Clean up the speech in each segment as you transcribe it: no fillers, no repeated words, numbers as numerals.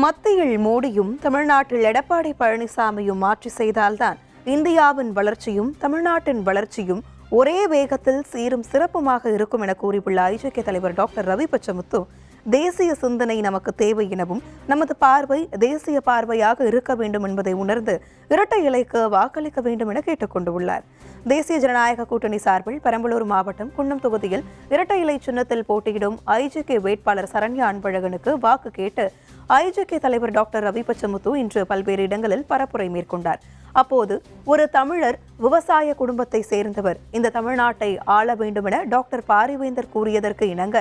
மத்தியில் மோடியும் தமிழ்நாட்டில் எடப்பாடி பழனிசாமியும் ஆட்சி செய்தால்தான் இந்தியாவின் வளர்ச்சியும் தமிழ்நாட்டின் வளர்ச்சியும் ஒரே வேகத்தில் சீரும் சிறப்புமாக இருக்கும் என கூறியுள்ள ஐஜேகே தலைவர் டாக்டர் ரவி பச்சமுத்து, தேசிய சிந்தனை நமக்கு தேவை எனவும் நமது பார்வை தேசிய பார்வையாக இருக்க வேண்டும் என்பதை உணர்ந்து இரட்டை இலைக்கு வாக்களிக்க வேண்டும் என கேட்டுக் கொண்டுள்ளார். தேசிய ஜனநாயக கூட்டணி சார்பில் பெரம்பலூர் மாவட்டம் குன்னம் தொகுதியில் இரட்டை இலை சின்னத்தில் போட்டியிடும் ஐஜேகே வேட்பாளர் சரண்யா அன்பழகனுக்கு வாக்கு கேட்டு ஐஜேகே தலைவர் டாக்டர் ரவி பச்சமுத்து இன்று பல்வேறு இடங்களில் பரப்புரை மேற்கொண்டார். அப்போது ஒரு தமிழர் விவசாய குடும்பத்தை சேர்ந்தவர் இந்த தமிழ்நாட்டை ஆள வேண்டும் என டாக்டர் பாரிவேந்தர் கூறியதற்கு இணங்க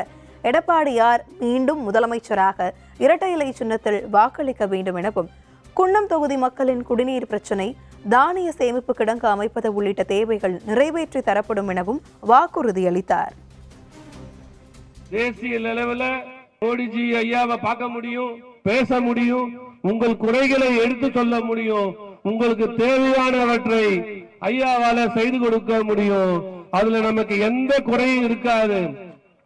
எடப்பாடியார் மீண்டும் முதலமைச்சராக இரட்டை இலை சின்னத்தில் வாக்களிக்க வேண்டும் எனவும், குன்னம் தொகுதி மக்களின் குடிநீர் பிரச்சினை, தானிய சேமிப்பு கிடங்கு அமைப்பது உள்ளிட்ட தேவைகள் நிறைவேற்றி தரப்படும் எனவும் வாக்குறுதி அளித்தார். தேசிய லெவலில் மோடிஜி ஐயாவை பார்க்க முடியும், பேச முடியும், உங்கள் குறைகளை எடுத்து சொல்ல முடியும், உங்களுக்கு தேவையானவற்றை ஐயாவால செய்து கொடுக்க முடியும். அதுல நமக்கு எந்த குறையும் இருக்காது.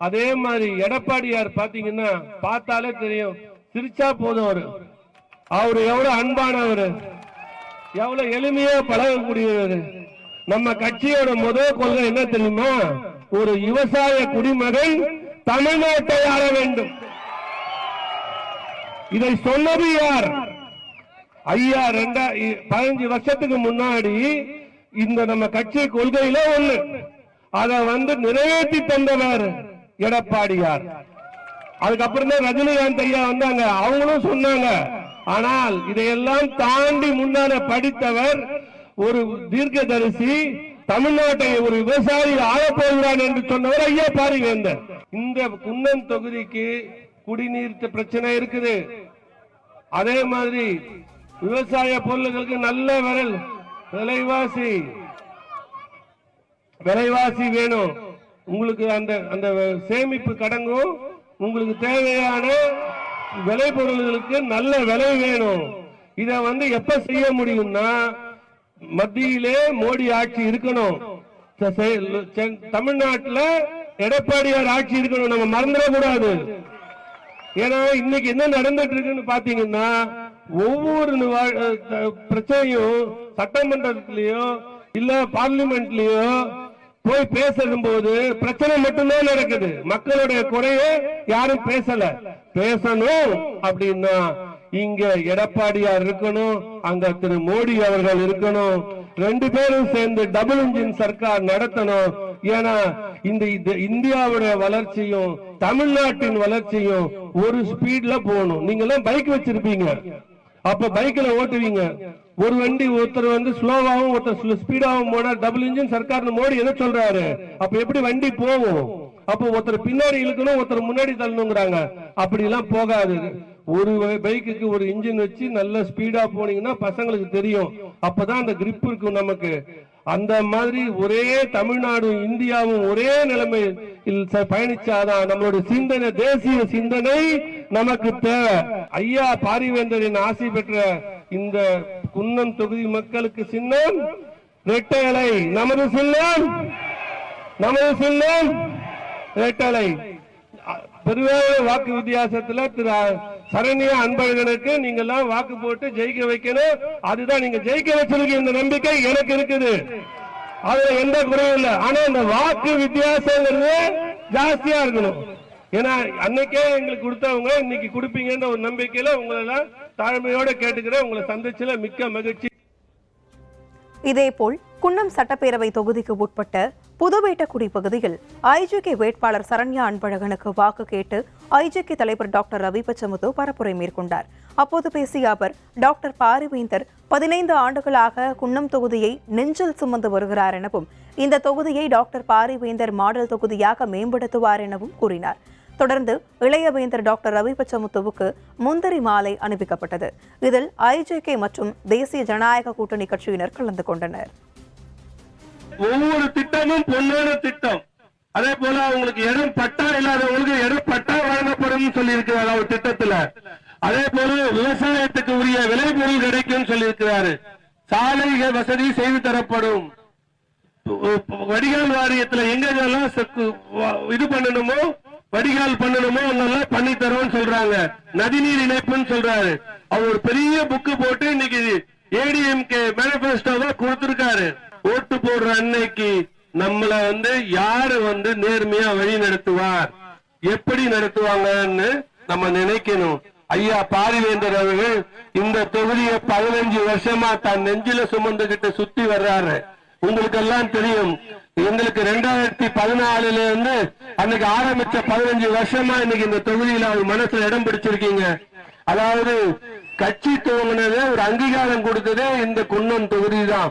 அதே மாதிரி எடப்பாடியார் பாத்தீங்கன்னா பார்த்தாலே தெரியும், சிரிச்சா போதும். அவரு எவ்வளவு அன்பானவர், எவ்வளவு எளிமையா பழகக்கூடியவர். நம்ம கட்சியோட முதல் கொள்கை என்ன தெரியுமா? ஒரு விவசாய குடிமகன் தமிழ்நாட்டை ஆள வேண்டும். இதை சொன்னது யார்? ஐயா 15 வருஷத்துக்கு முன்னாடி இந்த நம்ம கட்சி கொள்கையில ஒண்ணு அதை நிறைவேற்றி தந்தவர் எடப்பாடியார். அதுக்கப்புறம் தான் ரஜினிகாந்த் ஐயா வந்தாங்க, அவங்களும் சொன்னாங்க. ஆனால் இதையெல்லாம் தாண்டி முன்னால படித்தவர் ஒரு தீர்க்கதரிசி, தமிழ்நாட்டை ஒரு விவசாயி ஆளப்போகிறான் என்று சொன்னவர் ஐயா பாரிவேந்தர். இந்த குன்னம் தொகுதிக்கு குடிநீர் பிரச்சனை இருக்குது. அதே மாதிரி விவசாய பொருட்களுக்கு நல்ல விலைவாசி வேணும். உங்களுக்கு அந்த சேமிப்பு கடங்கும், உங்களுக்கு தேவையான விலை பொருள்களுக்கு நல்ல விலை வேணும். இத எப்ப செய்ய முடியும்னா, மத்தியிலே மோடி ஆட்சி இருக்கணும், தமிழ்நாட்டில் எடப்பாடியார் ஆட்சி இருக்கணும். நம்ம மறந்துடக்கூடாது. ஏன்னா இன்னைக்கு என்ன நடந்துட்டு இருக்குன்னு பாத்தீங்கன்னா, ஒவ்வொரு பிரச்சனையும் சட்டமன்றத்திலயோ இல்ல பார்லிமெண்ட்லயோ போய் பேசும் போது பிரச்சனை மட்டும்தான் நடக்குது. மக்களுடைய குறைய யாரும் பேசணும் அப்படின்னா இங்க எடப்பாடியார் இருக்கணும், அங்க திரு மோடி அவர்கள் இருக்கணும். 2 பேரும் சேர்ந்து டபுள் இன்ஜின் சர்க்கார் நடத்தணும். ஏன்னா இந்த இந்தியாவுடைய வளர்ச்சியும் தமிழ்நாட்டின் வளர்ச்சியும் ஒரு ஸ்பீட்ல போகணும். நீங்க எல்லாம் பைக் வச்சிருப்பீங்க, அப்ப பைக்ல ஓட்டுவீங்க. ஒரு வண்டி ஒருத்தர் ஸ்லோவாவும் ஒருத்தர் ஸ்பீடாவும் போனா டபுள் இன்ஜின் சர்க்கார் மோடி என்ன சொல்றாரு? அப்ப எப்படி வண்டி போகும்? அப்ப ஒருத்தர் பின்னாடி இழுக்கணும், ஒருத்தர் முன்னாடி தள்ளணுங்கிறாங்க. அப்படி எல்லாம் போகாது. ஒரு பைக்குக்கு ஒரு இன்ஜின் வச்சு நல்ல ஸ்பீடா போனீங்கன்னா பசங்களுக்கு தெரியும், அப்பதான் அந்த கிரிப் இருக்கும் நமக்கு. அந்த மாதிரி ஒரே தமிழ்நாடும் இந்தியாவும் ஒரே நிலைமையில் பயணிச்சாதான் நம்மளுடைய சிந்தனை, தேசிய சிந்தனை நமக்கு தேவை. ஐயா பாரிவேந்தரின் ஆசை பெற்ற இந்த குன்னம் தொகுதி மக்களுக்கு சின்னம் இரட்டை இலை. நமது சின்னம் இரட்டை இலை. பெருவாக வாக்கு வித்தியாசத்துல திரு சரண்யா அன்பழகனுக்கு நீங்க எல்லாம் வாக்கு போட்டு ஜெயிக்க வைக்கணும். அதுதான் நீங்க ஜெயிக்க வச்சிருக்க இந்த நம்பிக்கை எனக்கு இருக்குது. அதுல எந்த குறையும் இல்லை. ஆனா இந்த வாக்கு வித்தியாசங்கிறது ஜாஸ்தியா இருக்கணும். ஏன்னா அன்னைக்கே எங்களுக்கு கொடுத்தவங்க இன்னைக்கு கொடுப்பீங்கன்ற ஒரு நம்பிக்கையில உங்களை தாழ்மையோட கேட்டுக்கிறேன். உங்களை சந்திச்சல மிக்க மகிழ்ச்சி. இதேபோல் குன்னம் சட்டப்பேரவை தொகுதிக்கு உட்பட்ட புதுவேட்டக்குடி பகுதியில் ஐஜேகே வேட்பாளர் சரண்யா அன்பழகனுக்கு வாக்கு கேட்டு ஐஜேகே தலைவர் டாக்டர் ரவி பச்சமுத்து பரப்புரை மேற்கொண்டார். அப்போது பேசிய அவர், டாக்டர் பாரிவேந்தர் 15 ஆண்டுகளாக குன்னம் தொகுதியை நெஞ்சில் சுமந்து வருகிறார் எனவும், இந்த தொகுதியை டாக்டர் பாரிவேந்தர் மாடல் தொகுதியாக மேம்படுத்துவார் எனவும் கூறினார். தொடர்ந்து இளையவேந்தர் டாக்டர் ரவி பச்சமுத்துவுக்கு முந்திரி மாலை அணிவிக்கப்பட்டது. இதில் ஐஜேகே மற்றும் தேசிய ஜனநாயக கூட்டணி கட்சியினர் கலந்து கொண்டனர். ஒவ்வொரு திட்டமும் பொன்னான திட்டம். அதே போல அவங்களுக்கு இடம் பட்டா இல்லாதவங்களுக்கு இடம் பட்டா வழங்கப்படும் சொல்லி இருக்கிறார் அவர் திட்டத்துல. அதே போல விவசாயத்துக்கு உரிய விளைபொருள் கிடைக்கும் சொல்லி இருக்கிறாரு. சாலை வசதி செய்து தரப்படும். வடிகால் வாரியத்துல எங்கெல்லாம் இது பண்ணணுமோ வடிகால் பண்ணணுமோ அதெல்லாம் பண்ணி தரோம்னு சொல்றாங்க. நதிநீர் இணைப்புன்னு சொல்றாரு. அவர் ஒரு பெரிய புக்கு போட்டு இன்னைக்கு ஏடிஎம்கே மேனிபெஸ்டோவா கொடுத்திருக்காரு. ஓட்டு போடுற அன்னைக்கு நம்மள யாரு நேர்மையா வழி நடத்துவார், எப்படி நடத்துவாங்கன்னு நம்ம நினைக்கணும். ஐயா பாரிவேந்தர் அவர்கள் இந்த தொகுதியை 15 வருஷமா தான் நெஞ்சில சுமந்துகிட்டு சுத்தி வர்றாரு. உங்களுக்கு எல்லாம் தெரியும். எங்களுக்கு 2014 இருந்து அன்னைக்கு ஆரம்பிச்ச 15 வருஷமா இன்னைக்கு இந்த தொகுதியில அவர் மனசுல இடம் பிடிச்சிருக்கீங்க. அதாவது கட்சி துவங்கினதே ஒரு அங்கீகாரம் கொடுத்ததே இந்த குன்னம் தொகுதி தான்.